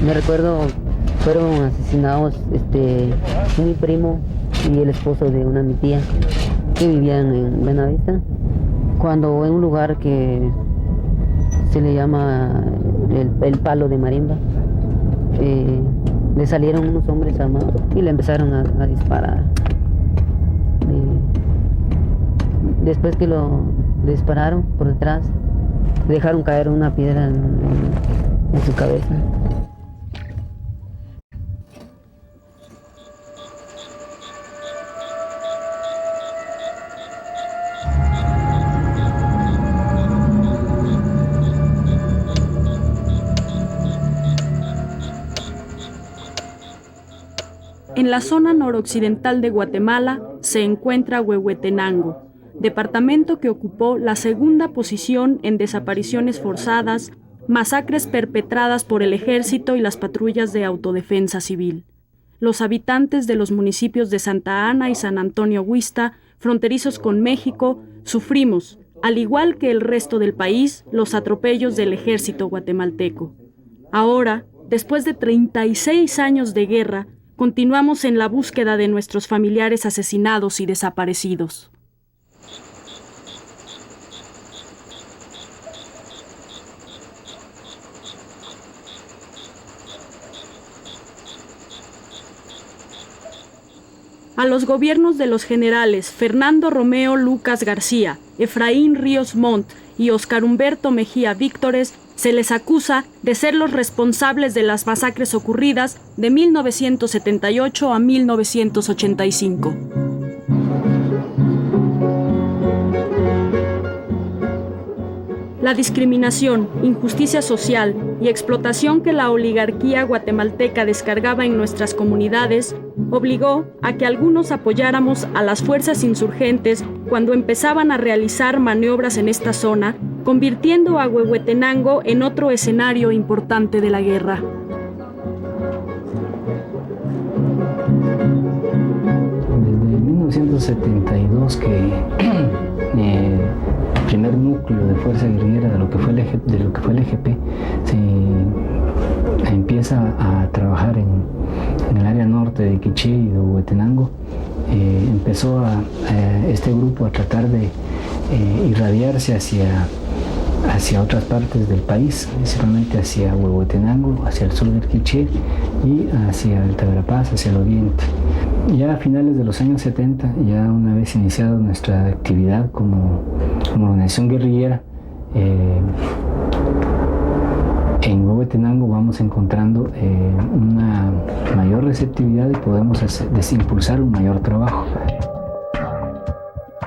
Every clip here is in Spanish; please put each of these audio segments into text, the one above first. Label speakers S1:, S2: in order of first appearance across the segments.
S1: Me recuerdo, fueron asesinados mi primo y el esposo de una mi tía que vivían en Buenavista, cuando en un lugar que se le llama el Palo de Marimba, le salieron unos hombres armados y le empezaron a disparar. Después que lo dispararon por detrás, le dejaron caer una piedra en su cabeza.
S2: En la zona noroccidental de Guatemala se encuentra Huehuetenango, departamento que ocupó la segunda posición en desapariciones forzadas, masacres perpetradas por el ejército y las patrullas de autodefensa civil. Los habitantes de los municipios de Santa Ana y San Antonio Huixta, fronterizos con México, sufrimos, al igual que el resto del país, los atropellos del ejército guatemalteco. Ahora, después de 36 años de guerra, continuamos en la búsqueda de nuestros familiares asesinados y desaparecidos. A los gobiernos de los generales Fernando Romeo Lucas García, Efraín Ríos Montt y Óscar Humberto Mejía Víctores se les acusa de ser los responsables de las masacres ocurridas de 1978 a 1985. La discriminación, injusticia social y explotación que la oligarquía guatemalteca descargaba en nuestras comunidades obligó a que algunos apoyáramos a las fuerzas insurgentes cuando empezaban a realizar maniobras en esta zona, convirtiendo a Huehuetenango en otro escenario importante de la guerra.
S3: Desde 1972 que el primer núcleo de fuerza guerrillera de lo que fue el EGP se empieza a trabajar en el área norte de Quiché y de Huehuetenango. Empezó este grupo a tratar de irradiarse hacia otras partes del país, principalmente hacia Huehuetenango, hacia el sur del Quiché y hacia Alta Verapaz, hacia el oriente. Ya a finales de los años 70, ya una vez iniciada nuestra actividad como organización guerrillera, en Huehuetenango vamos encontrando una mayor receptividad y podemos impulsar un mayor trabajo.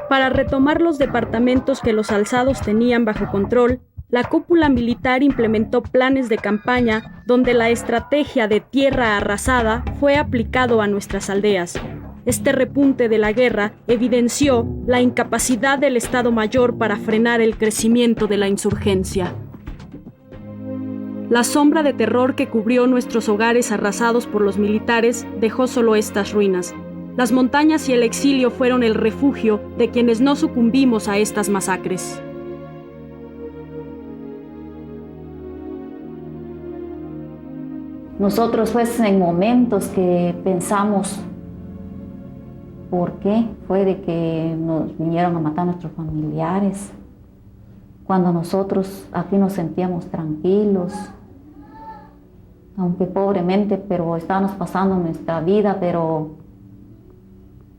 S2: Para retomar los departamentos que los alzados tenían bajo control, la cúpula militar implementó planes de campaña donde la estrategia de tierra arrasada fue aplicado a nuestras aldeas. Este repunte de la guerra evidenció la incapacidad del Estado Mayor para frenar el crecimiento de la insurgencia. La sombra de terror que cubrió nuestros hogares arrasados por los militares dejó solo estas ruinas. Las montañas y el exilio fueron el refugio de quienes no sucumbimos a estas masacres.
S4: Nosotros pues en momentos que pensamos por qué fue de que nos vinieron a matar a nuestros familiares, cuando nosotros aquí nos sentíamos tranquilos, aunque pobremente, pero estábamos pasando nuestra vida, pero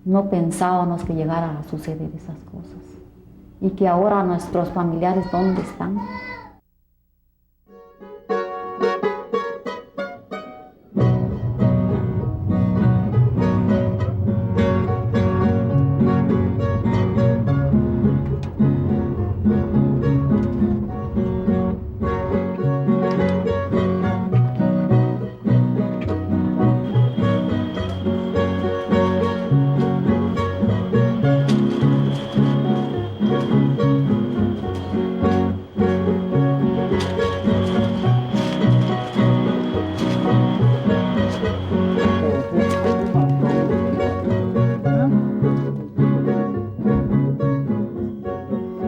S4: no pensábamos que llegara a suceder esas cosas. Y que ahora nuestros familiares, ¿dónde están?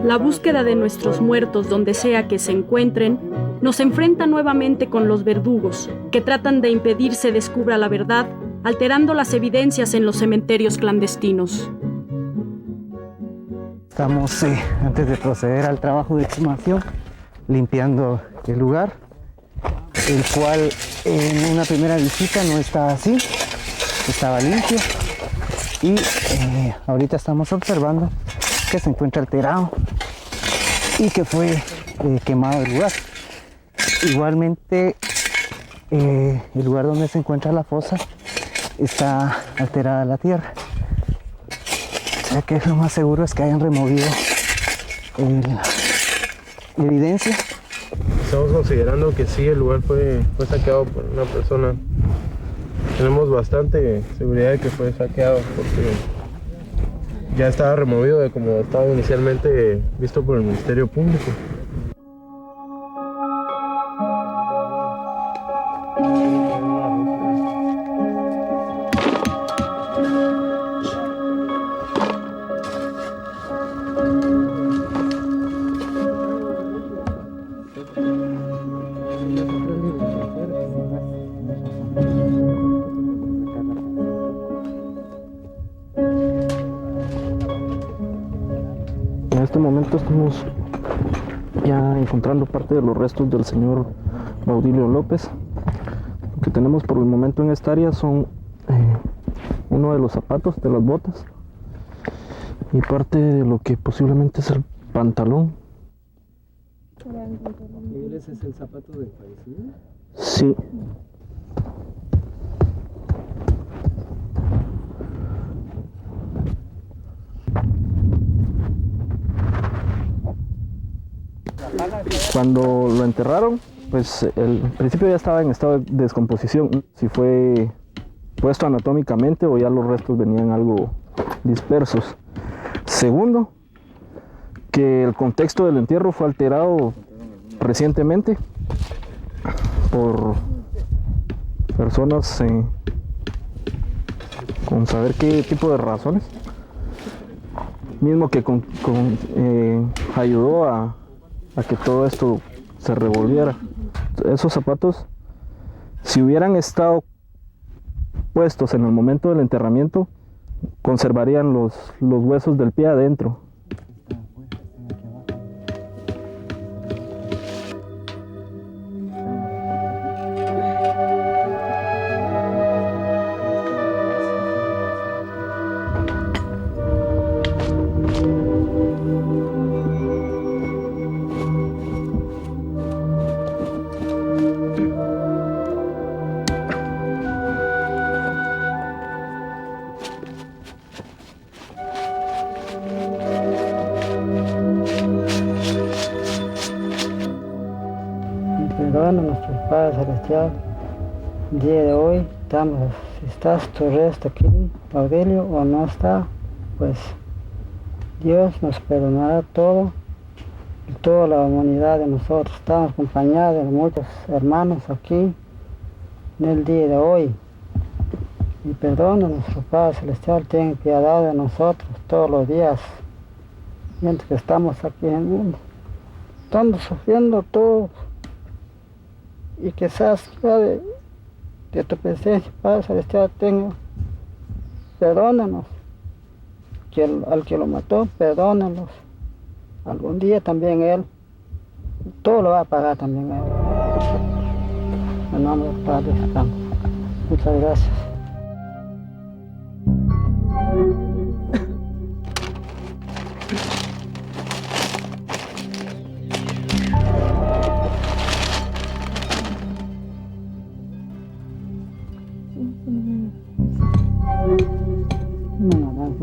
S2: La búsqueda de nuestros muertos donde sea que se encuentren nos enfrenta nuevamente con los verdugos, que tratan de impedir se descubra la verdad, alterando las evidencias en los cementerios clandestinos.
S5: Estamos, antes de proceder al trabajo de exhumación, limpiando el lugar, el cual en una primera visita no estaba así, estaba limpio, y ahorita estamos observando que se encuentra alterado y que fue quemado el lugar. Igualmente, el lugar donde se encuentra la fosa está alterada la tierra. O sea que lo más seguro es que hayan removido la evidencia.
S6: Estamos considerando que sí, el lugar fue saqueado por una persona. Tenemos bastante seguridad de que fue saqueado porque ya estaba removido de como estaba inicialmente visto por el Ministerio Público.
S7: En este momento estamos ya encontrando parte de los restos del señor Baudilio López. Lo que tenemos por el momento en esta área son uno de los zapatos, de las botas, y parte de lo que posiblemente es el pantalón.
S3: ¿Ese es el zapato del fallecido?
S7: Sí. Cuando lo enterraron, pues el principio ya estaba en estado de descomposición. Si fue puesto anatómicamente o ya los restos venían algo dispersos. Segundo, que el contexto del entierro fue alterado recientemente por personas con saber qué tipo de razones, mismo que ayudó a que todo esto se revolviera. Esos zapatos, si hubieran estado puestos en el momento del enterramiento, conservarían los huesos del pie adentro.
S8: Perdona nuestro Padre Celestial, el día de hoy si estás tu resto aquí, Baudilio, o no está, pues Dios nos perdonará todo y toda la humanidad de nosotros. Estamos acompañados de muchos hermanos aquí en el día de hoy. Y perdona nuestro Padre Celestial, ten piedad de nosotros todos los días, mientras que estamos aquí en el mundo. Estamos sufriendo todos. Y quizás de tu presencia, Padre Celestial, perdónanos, al que lo mató, perdónanos. Algún día también Él, todo lo va a pagar también Él. En nombre del Padre, muchas gracias.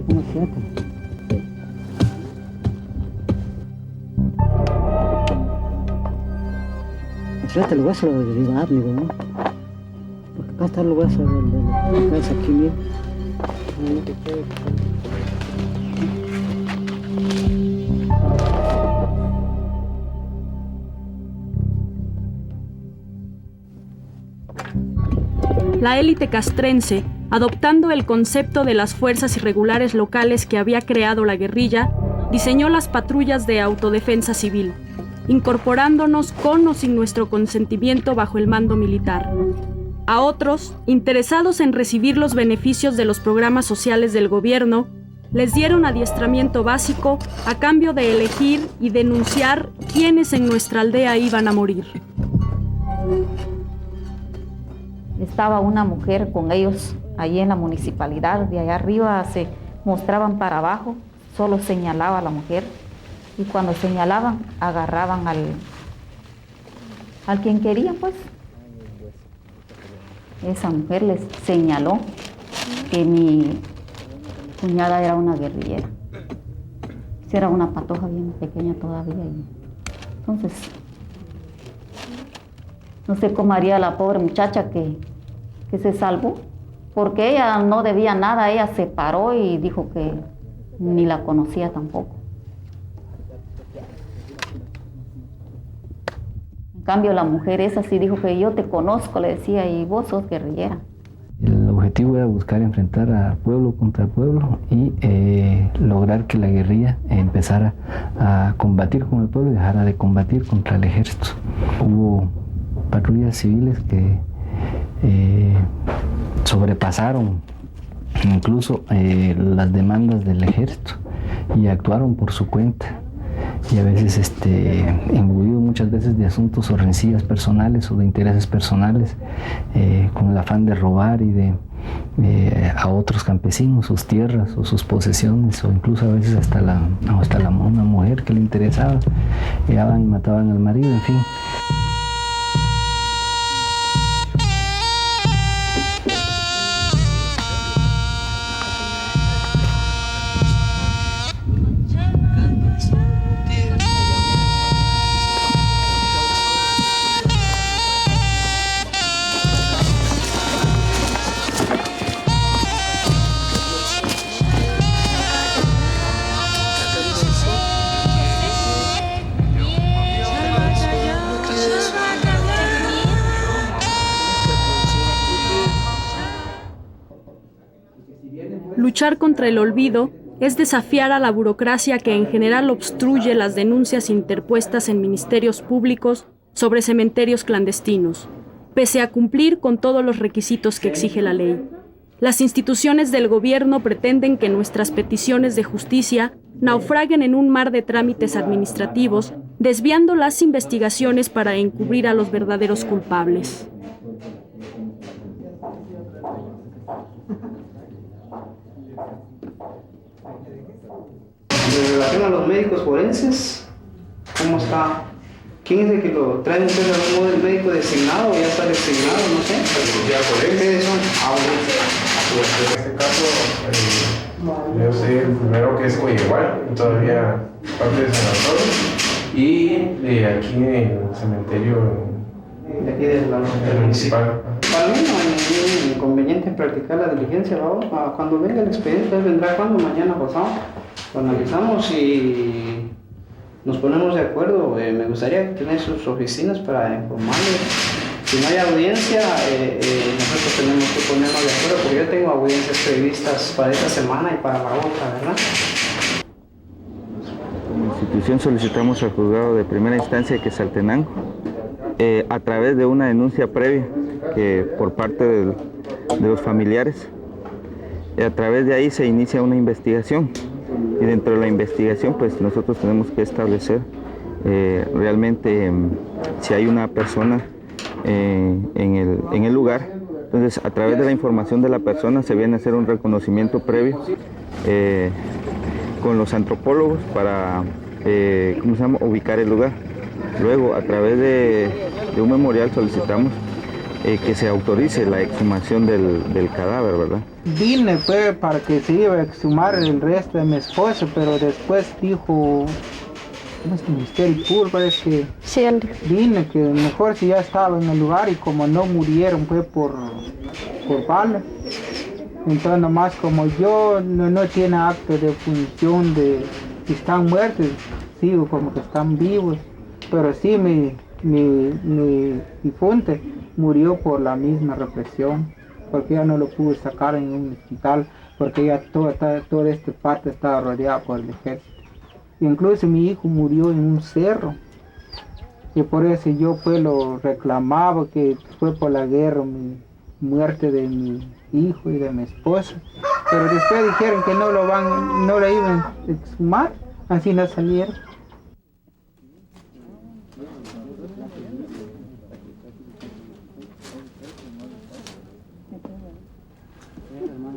S8: Como 7. 7 el hueso lo de llevar, digo, ¿no? Porque acá está el hueso de la cabeza aquí, mira.
S2: La élite castrense, adoptando el concepto de las fuerzas irregulares locales que había creado la guerrilla, diseñó las patrullas de autodefensa civil. incorporándonos con o sin nuestro consentimiento bajo el mando militar. A otros, interesados en recibir los beneficios de los programas sociales del gobierno, les dieron adiestramiento básico a cambio de elegir y denunciar quiénes en nuestra aldea iban a morir.
S4: Estaba una mujer con ellos allí en la municipalidad, de allá arriba se mostraban para abajo, solo señalaba a la mujer, y cuando señalaban, agarraban al quien querían, pues. Esa mujer les señaló que mi cuñada era una guerrillera. Era una patoja bien pequeña todavía. Entonces, no sé cómo haría la pobre muchacha que se salvó, porque ella no debía nada, ella se paró y dijo que ni la conocía tampoco. En cambio, la mujer esa sí dijo que yo te conozco, le decía, y vos sos guerrillera.
S3: El objetivo era buscar enfrentar al pueblo contra el pueblo y lograr que la guerrilla empezara a combatir con el pueblo y dejara de combatir contra el ejército. Hubo patrullas civiles que sobrepasaron incluso las demandas del ejército y actuaron por su cuenta. Y a veces imbuido muchas veces de asuntos o rencillas personales o de intereses personales, con el afán de robar y de a otros campesinos sus tierras o sus posesiones, o incluso a veces hasta una mujer que le interesaba, llegaban y mataban al marido, en fin.
S2: Luchar contra el olvido es desafiar a la burocracia que en general obstruye las denuncias interpuestas en ministerios públicos sobre cementerios clandestinos, pese a cumplir con todos los requisitos que exige la ley. Las instituciones del gobierno pretenden que nuestras peticiones de justicia naufraguen en un mar de trámites administrativos, desviando las investigaciones para encubrir a los verdaderos culpables.
S5: En relación a los médicos forenses, ¿cómo está? ¿Quién es el que lo trae usted a algún modo, el médico designado o ya está designado? No sé. ¿Ustedes son?
S6: En este caso, yo soy el primero que es Coyehual, todavía parte de San Antonio, y aquí en el cementerio
S5: de aquí de la
S6: municipal.
S5: Para mí no hay ningún inconveniente en practicar la diligencia, ¿no? Cuando venga el expediente, él vendrá cuando, mañana pasado, lo analizamos y nos ponemos de acuerdo. Me gustaría tener sus oficinas para informarles. Si no hay audiencia, nosotros tenemos que ponernos de acuerdo, porque yo tengo audiencias previstas para esta semana y para la otra, ¿verdad?
S9: Como institución solicitamos al juzgado de primera instancia de Quetzaltenango, a través de una denuncia previa por parte de los familiares. A través de ahí se inicia una investigación y dentro de la investigación pues nosotros tenemos que establecer realmente si hay una persona en el lugar. Entonces a través de la información de la persona se viene a hacer un reconocimiento previo con los antropólogos para ubicar el lugar. Luego, a través de un memorial solicitamos que se autorice la exhumación del cadáver, ¿verdad?
S8: Vine fue para que se iba a exhumar el resto de mi esposo, pero después dijo, ¿cómo es que Ministerio Público? Parece que
S10: sí,
S8: vine, que mejor si ya estaba en el lugar y como no murieron fue por bala. Entonces nomás como yo no tiene acto de función de que están muertos, sigo como que están vivos. Pero sí, mi difunto murió por la misma represión, porque ya no lo pude sacar en un hospital, porque ya toda esta parte estaba rodeada por el ejército. Incluso mi hijo murió en un cerro,
S10: Y por eso yo pues lo reclamaba, que fue por la guerra, mi muerte de mi hijo y de mi esposa. Pero después dijeron que no lo iban a exhumar, así no salieron.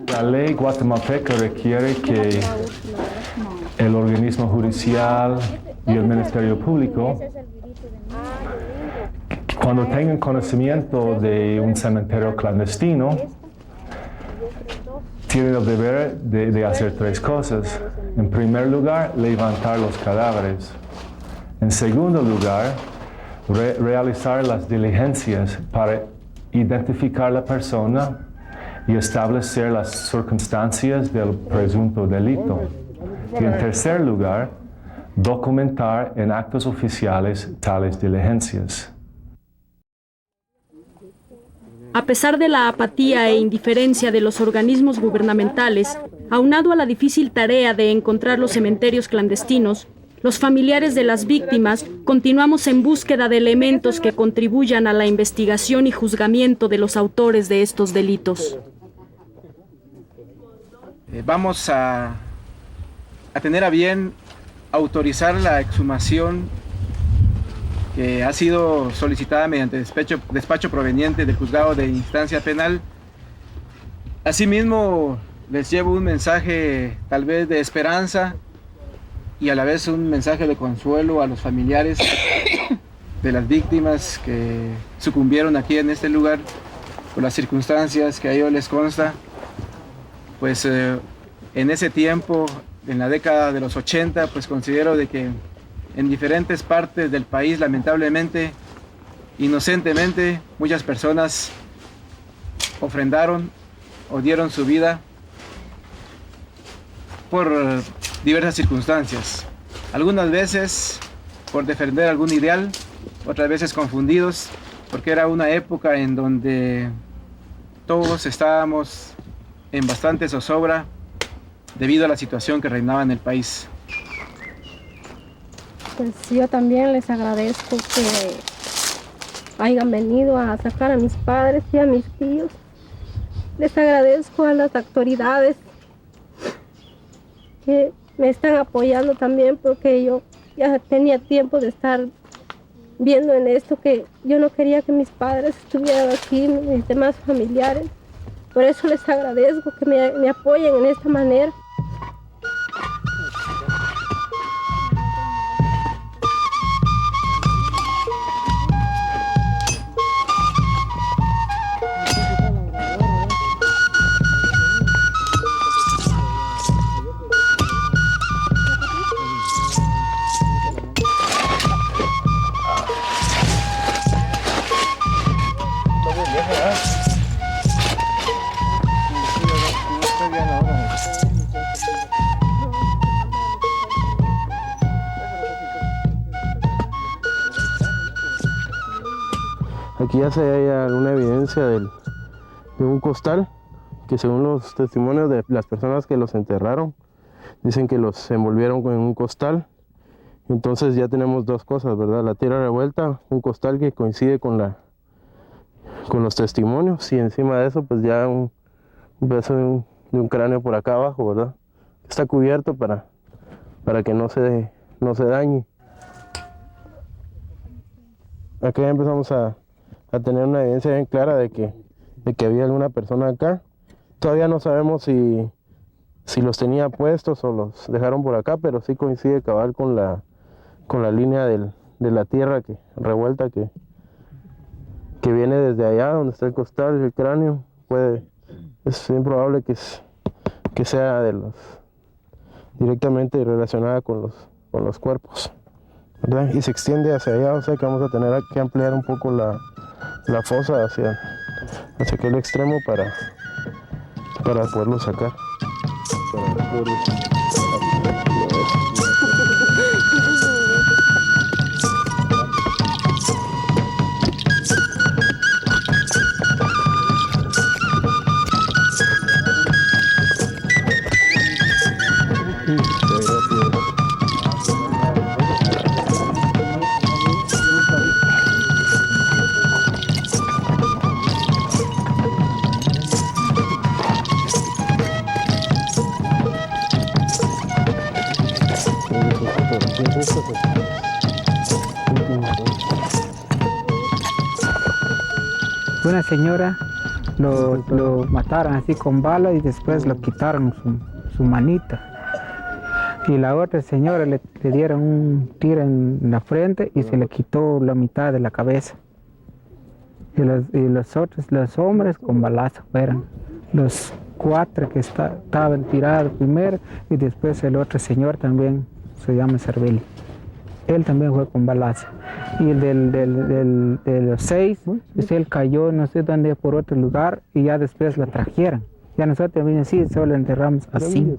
S11: La ley guatemalteca requiere que el organismo judicial y el Ministerio Público, cuando tengan conocimiento de un cementerio clandestino, tienen el deber de hacer tres cosas. En primer lugar, levantar los cadáveres. En segundo lugar, realizar las diligencias para identificar la persona y establecer las circunstancias del presunto delito. Y en tercer lugar, documentar en actos oficiales tales diligencias.
S2: A pesar de la apatía e indiferencia de los organismos gubernamentales, aunado a la difícil tarea de encontrar los cementerios clandestinos, los familiares de las víctimas continuamos en búsqueda de elementos que contribuyan a la investigación y juzgamiento de los autores de estos delitos.
S12: Vamos a tener a bien autorizar la exhumación que ha sido solicitada mediante despacho proveniente del juzgado de instancia penal. Asimismo, les llevo un mensaje tal vez de esperanza y a la vez un mensaje de consuelo a los familiares de las víctimas que sucumbieron aquí en este lugar por las circunstancias que a ellos les consta. Pues en ese tiempo, en la década de los 80, pues considero de que en diferentes partes del país, lamentablemente, inocentemente, muchas personas ofrendaron o dieron su vida por diversas circunstancias. Algunas veces por defender algún ideal, otras veces confundidos, porque era una época en donde todos estábamos en bastante zozobra debido a la situación que reinaba en el país.
S13: Pues yo también les agradezco que hayan venido a sacar a mis padres y a mis tíos. Les agradezco a las autoridades que me están apoyando también, porque yo ya tenía tiempo de estar viendo en esto que yo no quería que mis padres estuvieran aquí, mis demás familiares. Por eso les agradezco que me apoyen en esta manera.
S6: Aquí ya se halla alguna evidencia de un costal que, según los testimonios de las personas que los enterraron, dicen que los envolvieron con un costal. Entonces ya tenemos dos cosas, ¿verdad? La tierra revuelta, un costal que coincide con los testimonios, y encima de eso pues ya un pedazo de un cráneo por acá abajo, ¿verdad? Está cubierto para que no se dañe. Acá ya empezamos a tener una evidencia bien clara de que había alguna persona acá. Todavía no sabemos si los tenía puestos o los dejaron por acá, pero sí coincide cabal con la línea de la tierra revuelta que viene desde allá donde está el costal y el cráneo. Es bien probable que sea directamente relacionada con los cuerpos, ¿verdad? Y se extiende hacia allá, o sea que vamos a tener que ampliar un poco la fosa hacia aquel extremo para poderlo sacar.
S10: una señora lo mataron así con bala y después lo quitaron su manita. Y la otra señora le dieron un tiro en la frente y se le quitó la mitad de la cabeza. Y los hombres con balazo fueron los 4 que estaban tirados primero, y después el otro señor también, se llama Cervelli. Él también fue con balazo. Y el de los 6, pues él cayó no sé dónde por otro lugar y ya después lo trajeron. Ya nosotros también sí, solo enterramos a 5.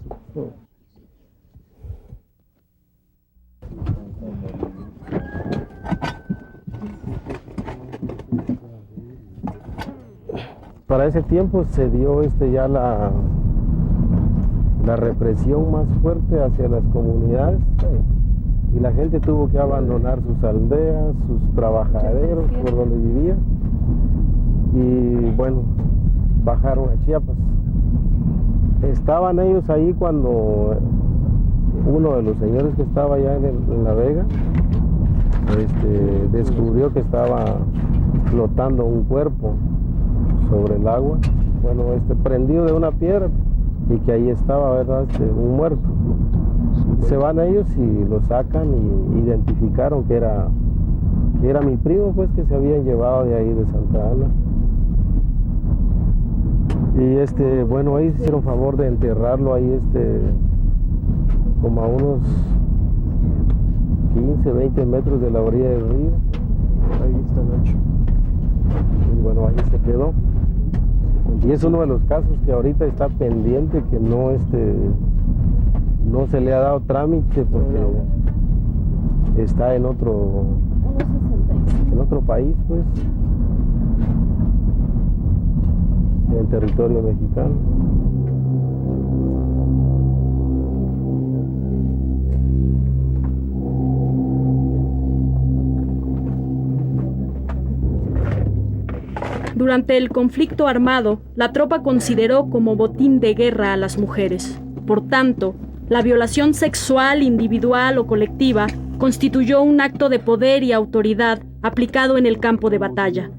S14: Para ese tiempo se dio ya la represión más fuerte hacia las comunidades y la gente tuvo que abandonar sus aldeas, sus trabajaderos por donde vivía y bueno, bajaron a Chiapas. Estaban ellos ahí cuando uno de los señores que estaba allá en La Vega descubrió que estaba flotando un cuerpo sobre el agua, bueno, prendido de una piedra y que ahí estaba, ¿verdad? Un muerto. Se van ellos y lo sacan y identificaron que era mi primo, pues, que se habían llevado de ahí de Santa Ana. Y bueno, ahí se hicieron favor de enterrarlo ahí como a unos 15, 20 metros de la orilla del río. Ahí está Nacho. Y bueno, ahí se quedó. Y es uno de los casos que ahorita está pendiente, que no se le ha dado trámite porque está en otro país, pues, en territorio mexicano.
S2: Durante el conflicto armado, la tropa consideró como botín de guerra a las mujeres. Por tanto, la violación sexual individual o colectiva constituyó un acto de poder y autoridad aplicado en el campo de batalla.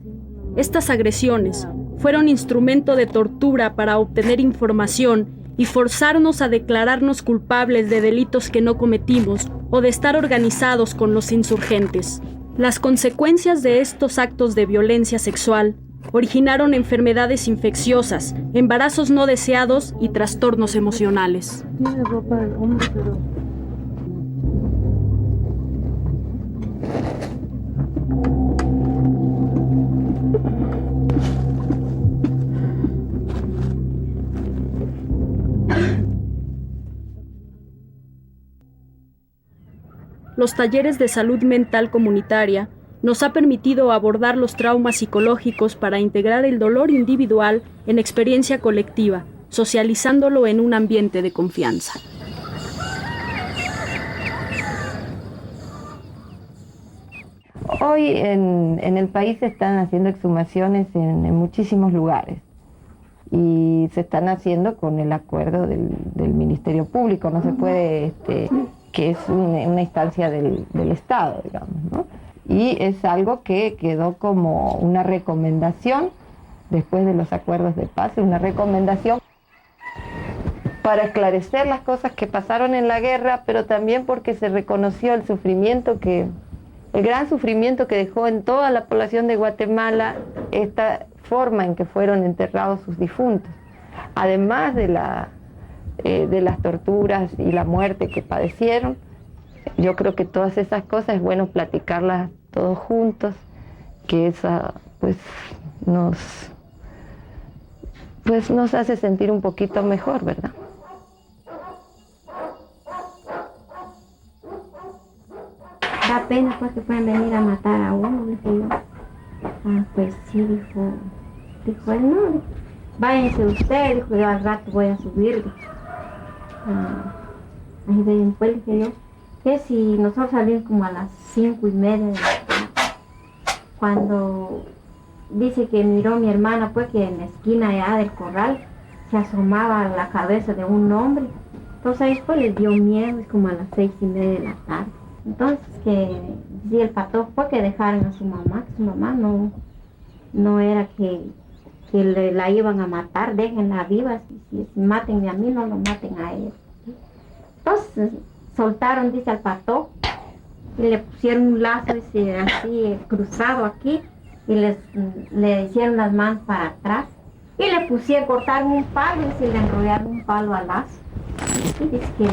S2: Estas agresiones fueron instrumento de tortura para obtener información y forzarnos a declararnos culpables de delitos que no cometimos o de estar organizados con los insurgentes. Las consecuencias de estos actos de violencia sexual originaron enfermedades infecciosas, embarazos no deseados y trastornos emocionales.
S13: Tiene ropa de hombre, pero...
S2: Los talleres de salud mental comunitaria nos ha permitido abordar los traumas psicológicos para integrar el dolor individual en experiencia colectiva, socializándolo en un ambiente de confianza.
S15: Hoy en el país se están haciendo exhumaciones en muchísimos lugares y se están haciendo con el acuerdo del Ministerio Público, no se puede, que es una instancia del Estado, digamos, ¿no? Y es algo que quedó como una recomendación después de los acuerdos de paz, una recomendación para esclarecer las cosas que pasaron en la guerra, pero también porque se reconoció el sufrimiento el gran sufrimiento que dejó en toda la población de Guatemala esta forma en que fueron enterrados sus difuntos, además de las torturas y la muerte que padecieron. Yo creo que todas esas cosas es bueno platicarlas todos juntos, que esa nos hace sentir un poquito mejor, ¿verdad?
S16: Da pena pues que pueden venir a matar a uno, dije yo. Ah, pues sí, dijo él, no, váyanse usted, dijo, yo al rato voy a subir. Ahí después dije yo, que si nosotros salimos como a las 5:30 de la tarde, cuando dice que miró mi hermana, pues que en la esquina allá del corral se asomaba la cabeza de un hombre, entonces ahí pues les dio miedo, es como a las 6:30 de la tarde. Entonces que decía el patojo fue que dejaron a su mamá, que su mamá no era que la iban a matar, déjenla viva, si mátenme a mí, no lo maten a ella. Entonces soltaron, dice, al patojo y le pusieron un lazo, dice, así cruzado aquí, y le hicieron las manos para atrás y le cortaron un palo y se le enrollaron un palo al lazo. Y dice que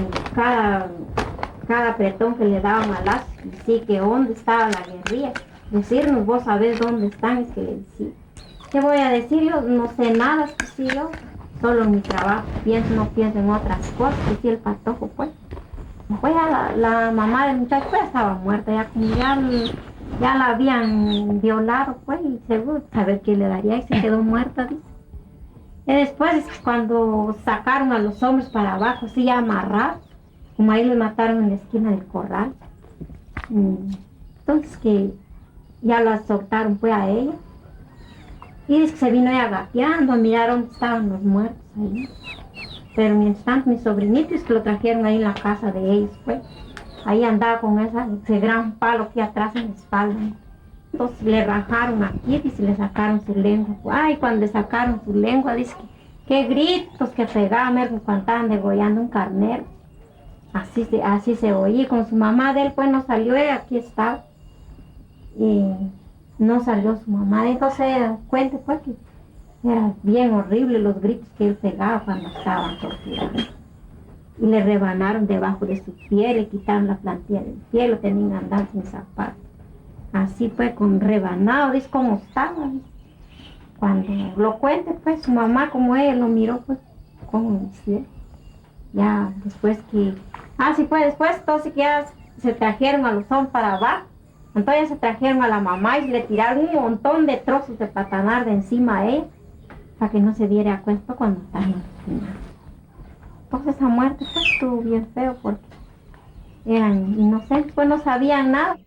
S16: cada apretón que le daban al lazo, sí, que dónde estaba la guerrilla, decirnos, vos sabés dónde están, es que le decía. ¿Qué voy a decir? Yo no sé nada, sí, yo solo en mi trabajo no pienso en otras cosas, decía el patojo, pues. Pues la mamá del muchacho pues estaba muerta, ya la habían violado, pues, y seguro saber qué le daría, y se quedó muerta, dice. Y después, cuando sacaron a los hombres para abajo, así ya amarrados, como ahí le mataron en la esquina del corral. Entonces que ya la soltaron pues a ella. Y dice que se vino ella gateando a mirar dónde estaban los muertos ahí. Pero mientras tanto mi sobrinito es que lo trajeron ahí en la casa de ellos, pues. Ahí andaba con ese gran palo aquí atrás en la espalda. Entonces le rajaron aquí y se le sacaron su lengua. Ay, cuando le sacaron su lengua, dice que qué gritos que pegaban cuando estaban degollando un carnero. Así se oía. Con su mamá de él, pues no salió, aquí estaba. Y no salió su mamá. Entonces cuenta pues que era bien horrible los gritos que él pegaba cuando estaban torturando. Y le rebanaron debajo de su pie, le quitaron la plantilla del pie, lo tenían que andar sin zapatos. Así pues, con rebanado, dice cómo estaba. Cuando lo cuente, pues su mamá, como ella lo miró, pues, como decía. Ya después que... sí, pues después, entonces que ya se trajeron a los hombres para abajo. Entonces se trajeron a la mamá y le tiraron un montón de trozos de patanar de encima a ella, para que no se diera cuenta cuando estaba en el final. Entonces esa muerte pues estuvo bien feo porque eran inocentes, pues no sabían nada.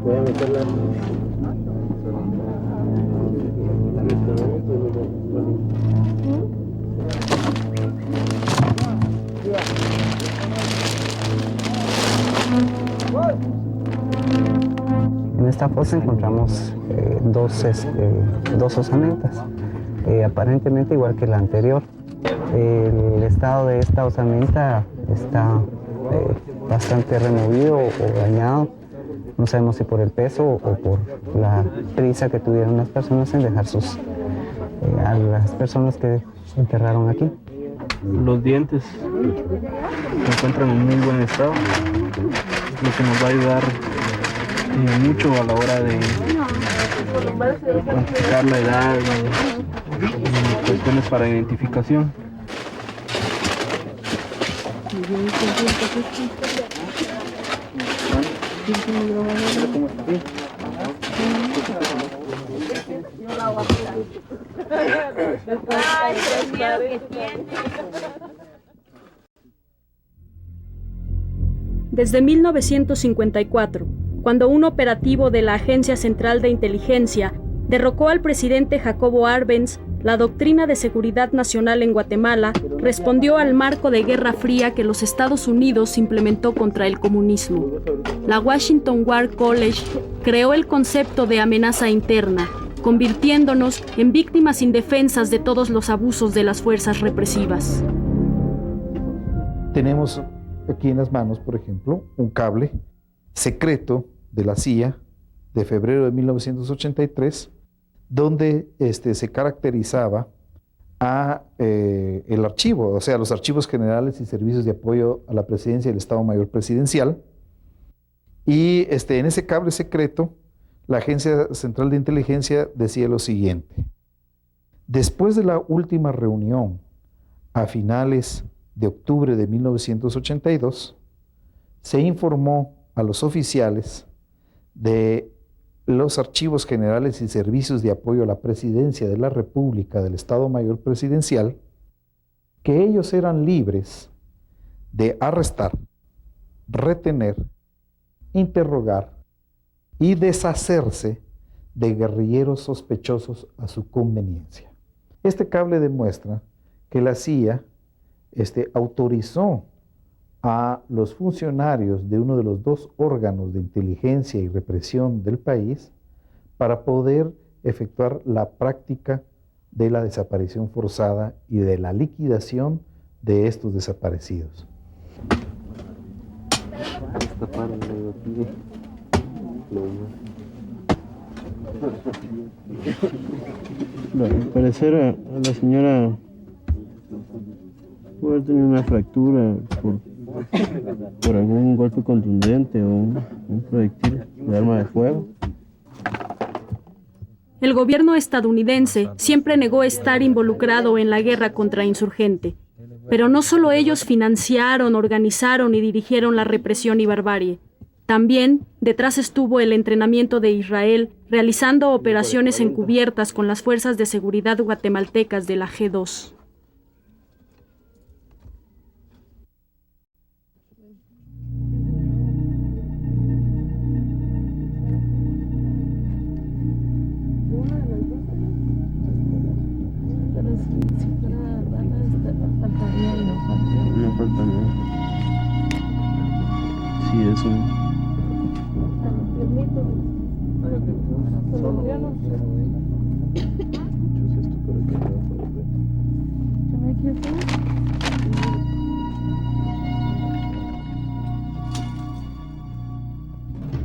S14: Voy a meterla.
S5: En esta fosa encontramos dos osamentas, aparentemente igual que la anterior. El estado de esta osamenta está bastante removido o dañado. No sabemos si por el peso o por la prisa que tuvieron las personas en dejar a las personas que enterraron aquí.
S7: Los dientes se encuentran en muy buen estado, lo que nos va a ayudar mucho a la hora de cuantificar la edad y cuestiones para identificación.
S2: Desde 1954, cuando un operativo de la Agencia Central de Inteligencia derrocó al presidente Jacobo Arbenz, la doctrina de seguridad nacional en Guatemala respondió al marco de Guerra Fría que los Estados Unidos implementó contra el comunismo. La Washington War College creó el concepto de amenaza interna, convirtiéndonos en víctimas indefensas de todos los abusos de las fuerzas represivas.
S17: Tenemos aquí en las manos, por ejemplo, un cable secreto de la CIA de febrero de 1983, donde se caracterizaba el archivo, o sea, los archivos generales y servicios de apoyo a la presidencia y el Estado Mayor Presidencial. Y en ese cable secreto, la Agencia Central de Inteligencia decía lo siguiente: después de la última reunión a finales de octubre de 1982, se informó a los oficiales de los archivos generales y servicios de apoyo a la presidencia de la República del Estado Mayor Presidencial, que ellos eran libres de arrestar, retener, interrogar y deshacerse de guerrilleros sospechosos a su conveniencia. Este cable demuestra que la CIA autorizó a los funcionarios de uno de los dos órganos de inteligencia y represión del país para poder efectuar la práctica de la desaparición forzada y de la liquidación de estos desaparecidos.
S14: Al parecer a la señora puede tener una fractura por algún golpe contundente o un proyectil de arma de fuego.
S2: El gobierno estadounidense siempre negó estar involucrado en la guerra contra insurgente, pero no solo ellos financiaron, organizaron y dirigieron la represión y barbarie. También detrás estuvo el entrenamiento de Israel, realizando operaciones encubiertas con las fuerzas de seguridad guatemaltecas de la G2.
S14: No falta nada. Sí, eso.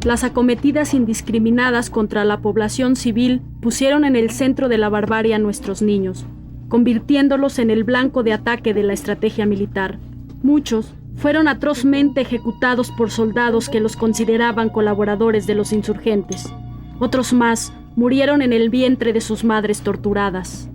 S2: Las acometidas indiscriminadas contra la población civil pusieron en el centro de la barbarie a nuestros niños, convirtiéndolos en el blanco de ataque de la estrategia militar. Muchos fueron atrozmente ejecutados por soldados que los consideraban colaboradores de los insurgentes. Otros más murieron en el vientre de sus madres torturadas.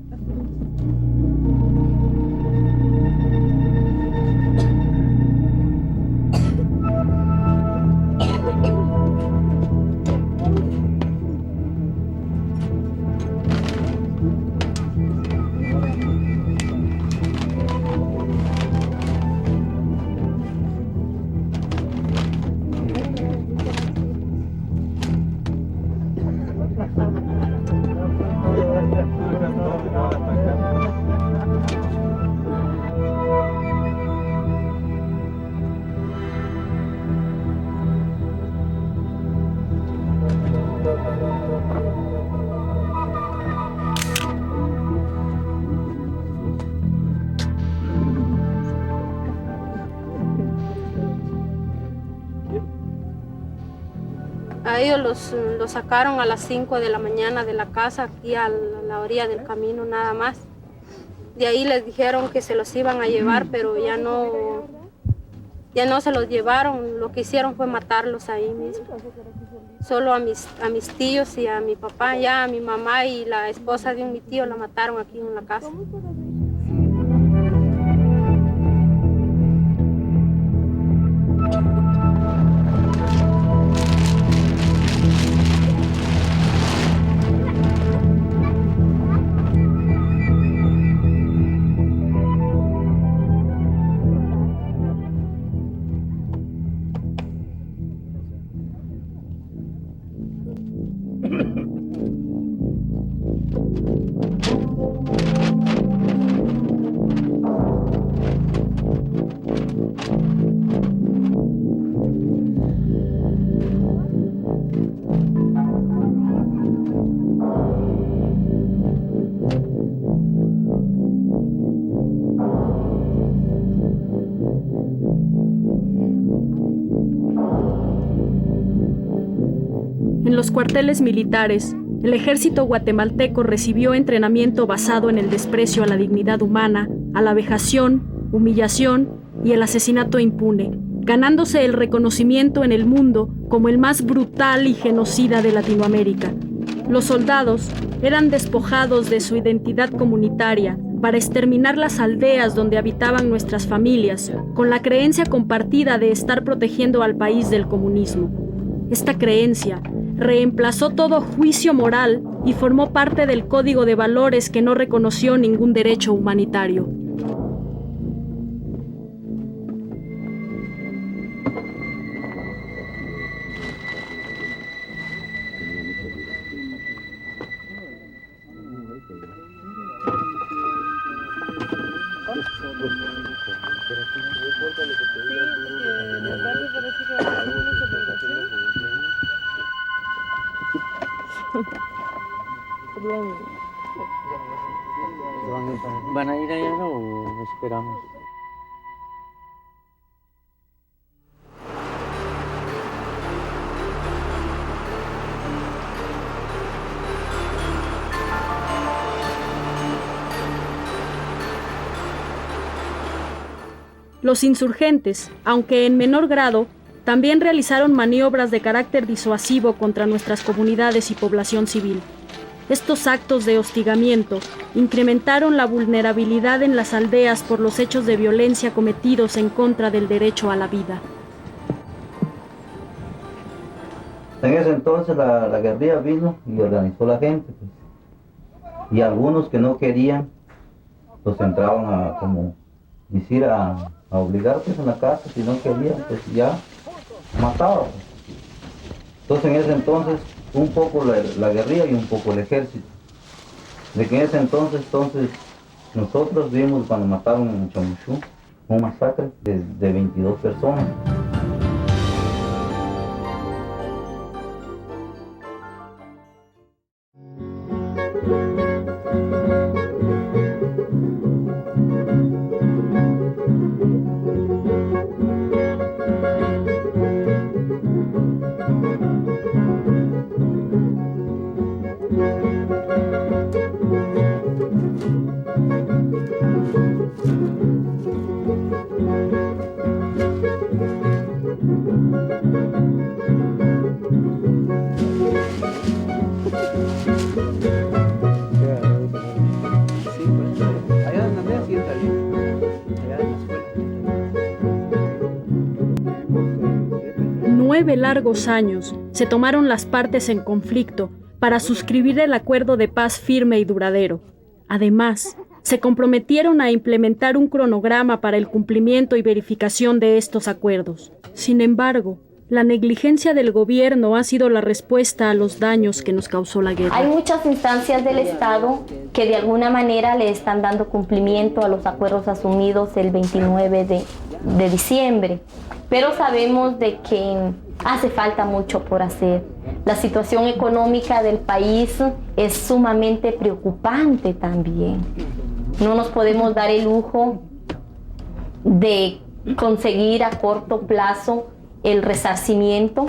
S13: A ellos los sacaron a las 5 de la mañana de la casa, aquí a la orilla del camino nada más. De ahí les dijeron que se los iban a llevar, pero ya no se los llevaron. Lo que hicieron fue matarlos ahí mismo. Solo a mis tíos y a mi papá, ya a mi mamá y la esposa de mi tío la mataron aquí en la casa.
S2: En los cuarteles militares, el ejército guatemalteco recibió entrenamiento basado en el desprecio a la dignidad humana, a la vejación, humillación y el asesinato impune, ganándose el reconocimiento en el mundo como el más brutal y genocida de Latinoamérica. Los soldados eran despojados de su identidad comunitaria para exterminar las aldeas donde habitaban nuestras familias, con la creencia compartida de estar protegiendo al país del comunismo. Esta creencia reemplazó todo juicio moral y formó parte del código de valores que no reconoció ningún derecho humanitario.
S18: ¿Van a ir allá o esperamos?
S2: Los insurgentes, aunque en menor grado, también realizaron maniobras de carácter disuasivo contra nuestras comunidades y población civil. Estos actos de hostigamiento incrementaron la vulnerabilidad en las aldeas por los hechos de violencia cometidos en contra del derecho a la vida.
S19: En ese entonces la guerrilla vino y organizó la gente, pues. Y algunos que no querían, los entraban a, como decir, a obligarlos en la casa. Si no querían, pues ya mataban. Entonces en ese entonces un poco la guerrilla y un poco el ejército. De que en ese entonces nosotros vimos cuando mataron en Chamuchú un masacre de 22 personas.
S2: Largos años se tomaron las partes en conflicto para suscribir el acuerdo de paz firme y duradero. Además, se comprometieron a implementar un cronograma para el cumplimiento y verificación de estos acuerdos. Sin embargo, la negligencia del gobierno ha sido la respuesta a los daños que nos causó la guerra.
S4: Hay muchas instancias del Estado que de alguna manera le están dando cumplimiento a los acuerdos asumidos el 29 de diciembre, pero sabemos de que hace falta mucho por hacer. La situación económica del país es sumamente preocupante también. No nos podemos dar el lujo de conseguir a corto plazo el resarcimiento.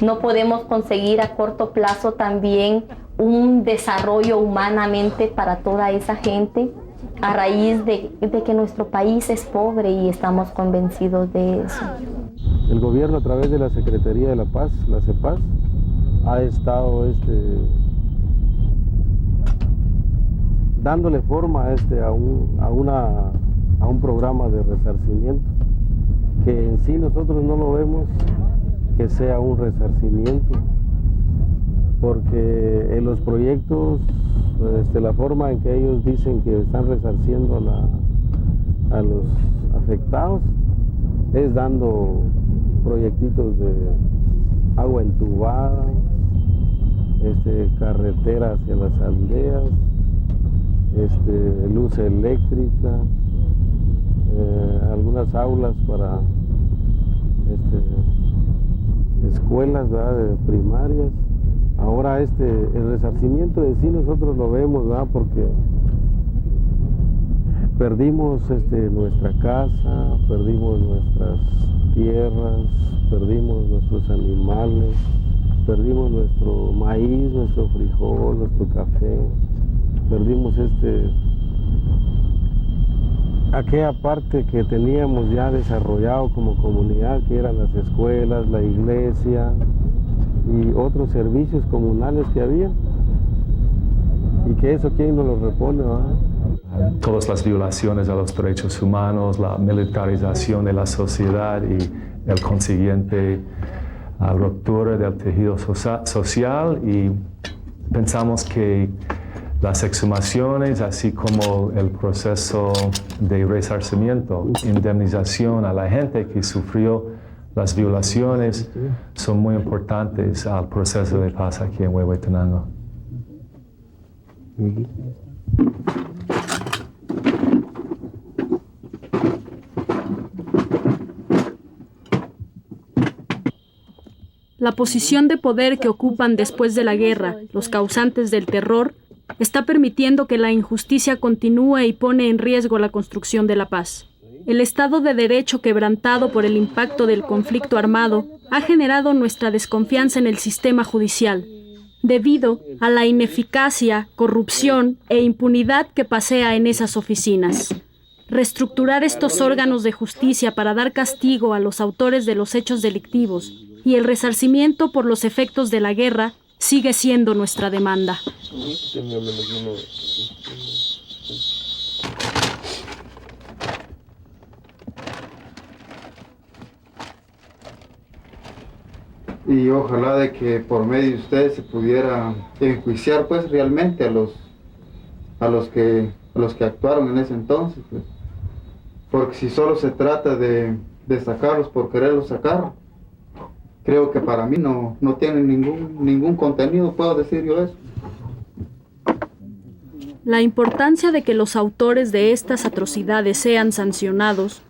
S4: No podemos conseguir a corto plazo también un desarrollo humanamente para toda esa gente a raíz de que nuestro país es pobre y estamos convencidos de eso.
S14: El gobierno a través de la Secretaría de la Paz, la CEPAZ, ha estado dándole forma a un programa de resarcimiento, que en sí nosotros no lo vemos que sea un resarcimiento, porque en los proyectos, la forma en que ellos dicen que están resarciendo a los afectados es dando proyectitos de agua entubada, carretera hacia las aldeas, luz eléctrica, algunas aulas para escuelas, ¿verdad?, primarias. Ahora el resarcimiento en sí nosotros lo vemos, ¿verdad?, porque perdimos nuestra casa, perdimos nuestras tierras, perdimos nuestros animales, perdimos nuestro maíz, nuestro frijol, nuestro café, perdimos aquella parte que teníamos ya desarrollado como comunidad, que eran las escuelas, la iglesia y otros servicios comunales que había, y que eso quién nos lo repone, ¿verdad?
S11: Todas las violaciones a los derechos humanos, la militarización de la sociedad y el consiguiente ruptura del tejido social y pensamos que las exhumaciones, así como el proceso de resarcimiento, indemnización a la gente que sufrió las violaciones, son muy importantes al proceso de paz aquí en Huehuetenango.
S2: La posición de poder que ocupan después de la guerra los causantes del terror está permitiendo que la injusticia continúe y pone en riesgo la construcción de la paz. El Estado de Derecho quebrantado por el impacto del conflicto armado ha generado nuestra desconfianza en el sistema judicial, debido a la ineficacia, corrupción e impunidad que pasea en esas oficinas. Reestructurar estos órganos de justicia para dar castigo a los autores de los hechos delictivos y el resarcimiento por los efectos de la guerra sigue siendo nuestra demanda.
S20: Y ojalá de que por medio de ustedes se pudiera enjuiciar pues realmente a los que actuaron en ese entonces, pues. Porque si solo se trata de sacarlos por quererlos sacar, creo que para mí no tienen ningún contenido, puedo decir yo eso.
S2: La importancia de que los autores de estas atrocidades sean sancionados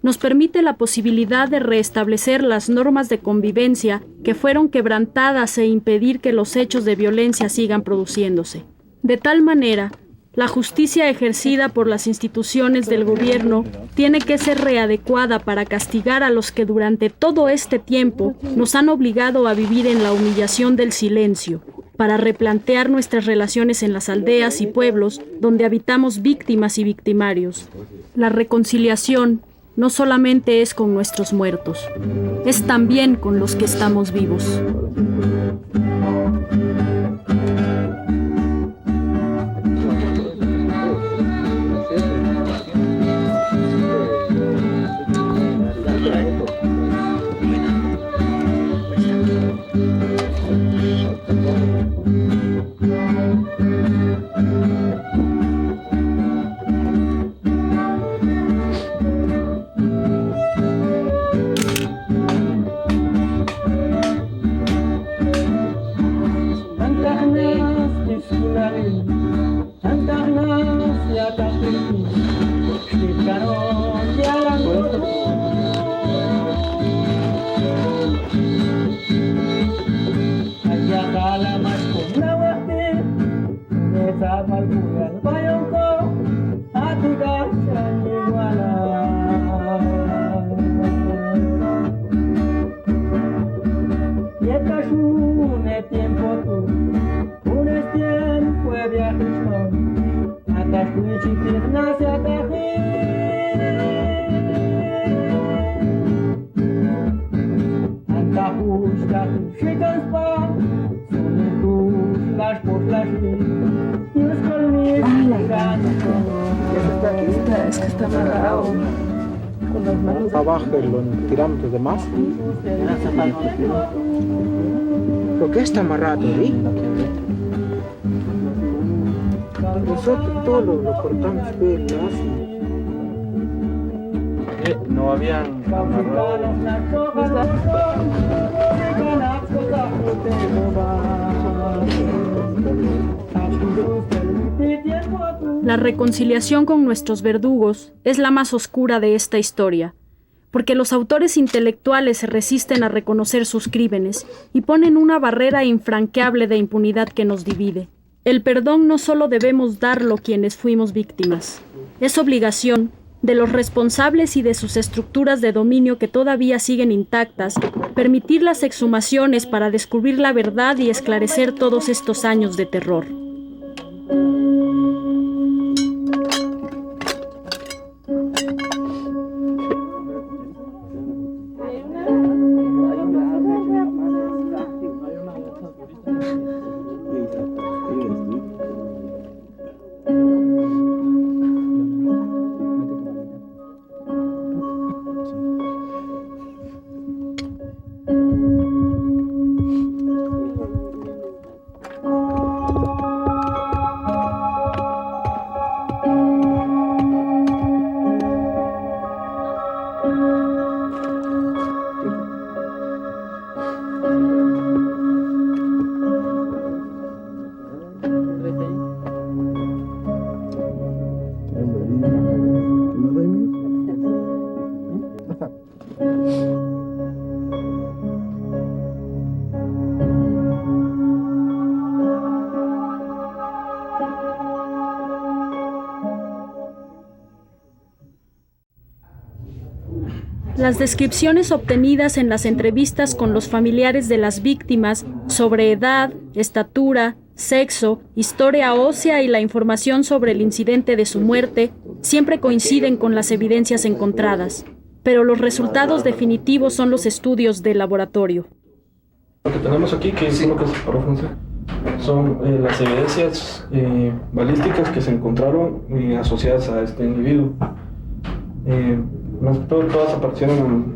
S2: nos permite la posibilidad de restablecer las normas de convivencia que fueron quebrantadas e impedir que los hechos de violencia sigan produciéndose. De tal manera, la justicia ejercida por las instituciones del gobierno tiene que ser readecuada para castigar a los que durante todo este tiempo nos han obligado a vivir en la humillación del silencio, para replantear nuestras relaciones en las aldeas y pueblos donde habitamos víctimas y victimarios. La reconciliación no solamente es con nuestros muertos, es también con los que estamos vivos.
S10: Es que está amarrado con las manos abajo y lo tiramos los demás. ¿Por qué está amarrado ahí? Nosotros todo lo cortamos
S9: no habían amarrado.
S2: La reconciliación con nuestros verdugos es la más oscura de esta historia, porque los autores intelectuales se resisten a reconocer sus crímenes y ponen una barrera infranqueable de impunidad que nos divide. El perdón no solo debemos darlo quienes fuimos víctimas, es obligación de los responsables y de sus estructuras de dominio que todavía siguen intactas, permitir las exhumaciones para descubrir la verdad y esclarecer todos estos años de terror. Las descripciones obtenidas en las entrevistas con los familiares de las víctimas sobre edad, estatura, sexo, historia ósea y la información sobre el incidente de su muerte siempre coinciden con las evidencias encontradas, pero los resultados definitivos son los estudios del laboratorio.
S21: Lo que tenemos aquí, que es lo que se separó, son las evidencias balísticas que se encontraron asociadas a este individuo. Más que todo, todas aparecieron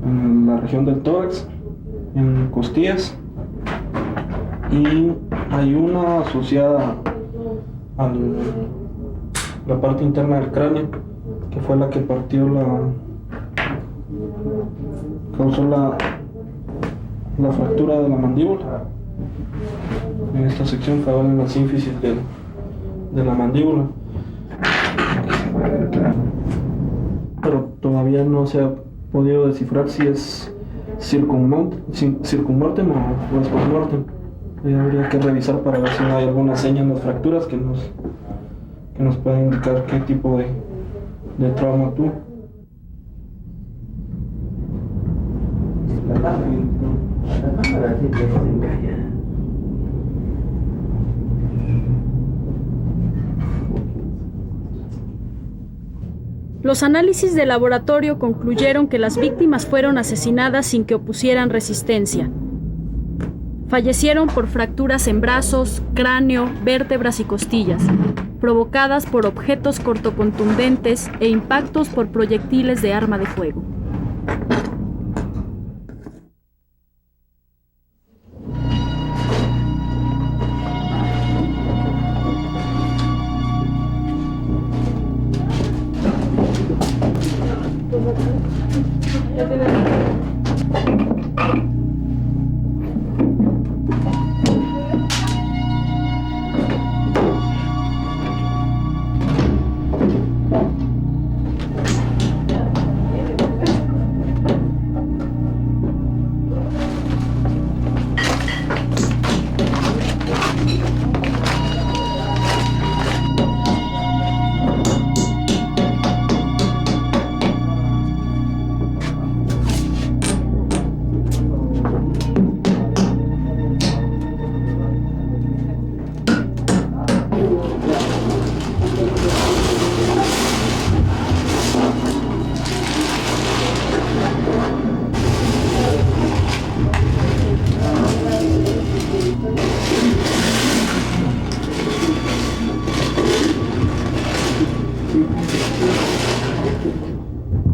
S21: en la región del tórax, en costillas, y hay una asociada a la parte interna del cráneo, que fue la que causó la fractura de la mandíbula. En esta sección caben la sínfisis de la mandíbula. Pero todavía no se ha podido descifrar si es circunmortem o es postmortem. Habría que revisar para ver si no hay alguna seña en las fracturas que nos pueda indicar qué tipo de trauma tuvo.
S2: Los análisis de laboratorio concluyeron que las víctimas fueron asesinadas sin que opusieran resistencia. Fallecieron por fracturas en brazos, cráneo, vértebras y costillas, provocadas por objetos cortocontundentes e impactos por proyectiles de arma de fuego.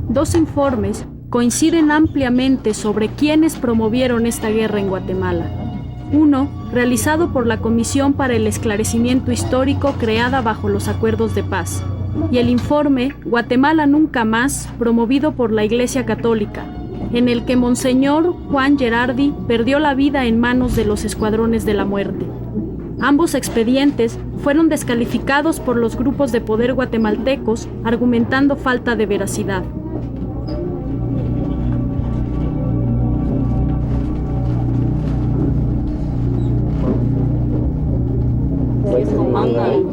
S2: Dos informes coinciden ampliamente sobre quiénes promovieron esta guerra en Guatemala. Uno, realizado por la Comisión para el Esclarecimiento Histórico creada bajo los Acuerdos de Paz, y el informe Guatemala Nunca Más, promovido por la Iglesia Católica, en el que Monseñor Juan Gerardi perdió la vida en manos de los escuadrones de la muerte. Ambos expedientes fueron descalificados por los grupos de poder guatemaltecos, argumentando falta de veracidad.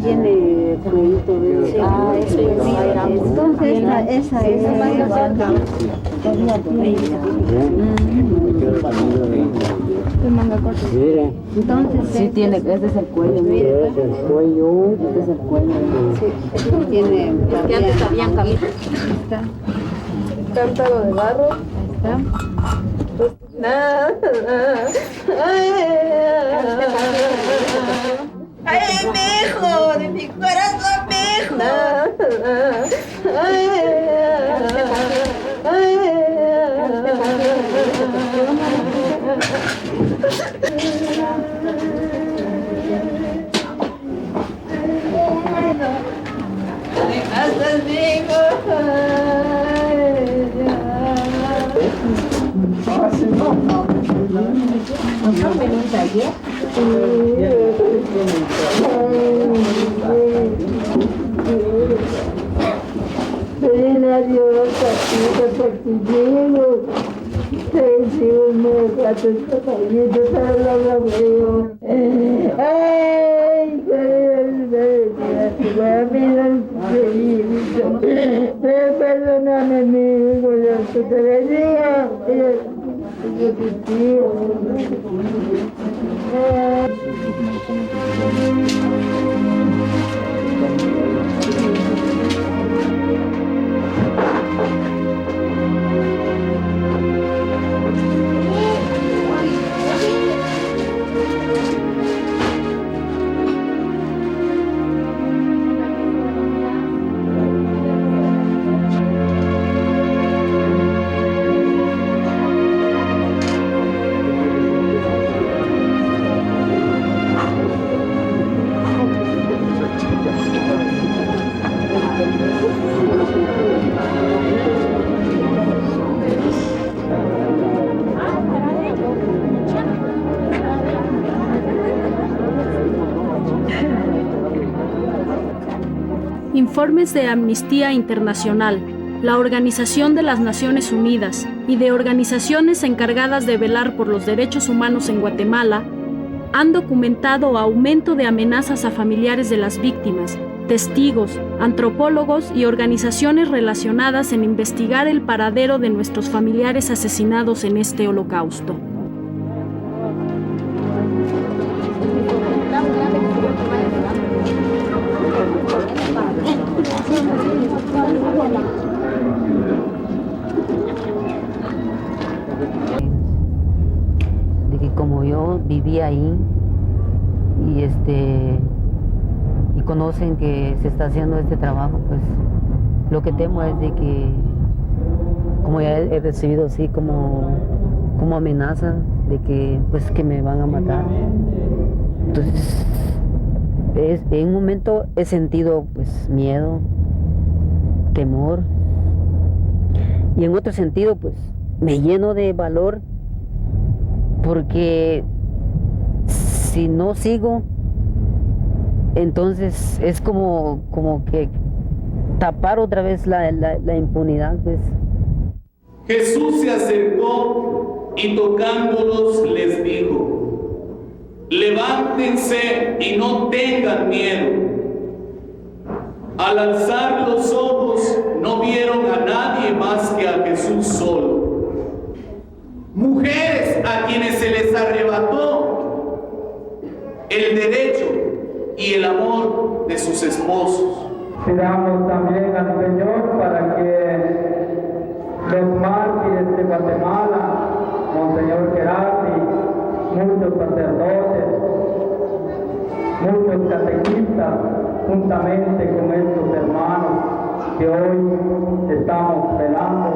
S1: Tiene crédito de... Ah, entonces esa mire. Entonces sí tiene, este es el cuello, mire. Este es el cuello, este es el cuello. Sí, tiene... Que antes habían camino. Está. Cántaro de barro. Está. Pues nada.
S22: ¡Ay, mi hijo! ¡De mi corazón, mi hijo! ¡Hasta mi hijo! ¿No venís ayer?
S23: Ven a Dios, papito, por tus hijos. Hijos míos, gatos, papalitos, para lo veo. Ay, perdóname, mi hijo, que te bendiga.
S2: Informes de Amnistía Internacional, la Organización de las Naciones Unidas y de organizaciones encargadas de velar por los derechos humanos en Guatemala han documentado aumento de amenazas a familiares de las víctimas, testigos, antropólogos y organizaciones relacionadas en investigar el paradero de nuestros familiares asesinados en este holocausto.
S1: De que como yo vivía ahí y conocen que se está haciendo este trabajo, pues lo que temo es de que, como ya he recibido así como amenaza de que pues que me van a matar. Entonces en un momento he sentido pues miedo, temor, y en otro sentido pues me lleno de valor, porque si no sigo, entonces es como que tapar otra vez la impunidad, pues.
S3: Jesús se acercó y tocándolos les dijo: levántense y no tengan miedo. Al alzar los ojos no vieron a nadie más que a Jesús solo. Mujeres a quienes se les arrebató el derecho y el amor de sus esposos.
S10: Pidamos también al Señor para que los mártires de Guatemala, Monseñor Gerardi, muchos sacerdotes, muchos catequistas, juntamente con estos hermanos que hoy estamos velando.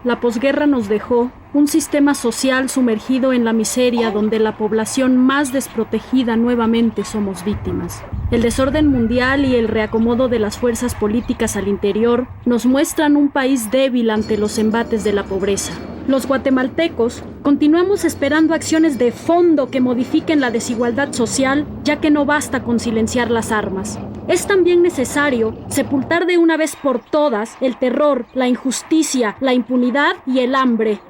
S2: La posguerra nos dejó un sistema social sumergido en la miseria donde la población más desprotegida nuevamente somos víctimas. El desorden mundial y el reacomodo de las fuerzas políticas al interior nos muestran un país débil ante los embates de la pobreza. Los guatemaltecos continuamos esperando acciones de fondo que modifiquen la desigualdad social, ya que no basta con silenciar las armas. Es también necesario sepultar de una vez por todas el terror, la injusticia, la impunidad y el hambre.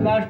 S23: Las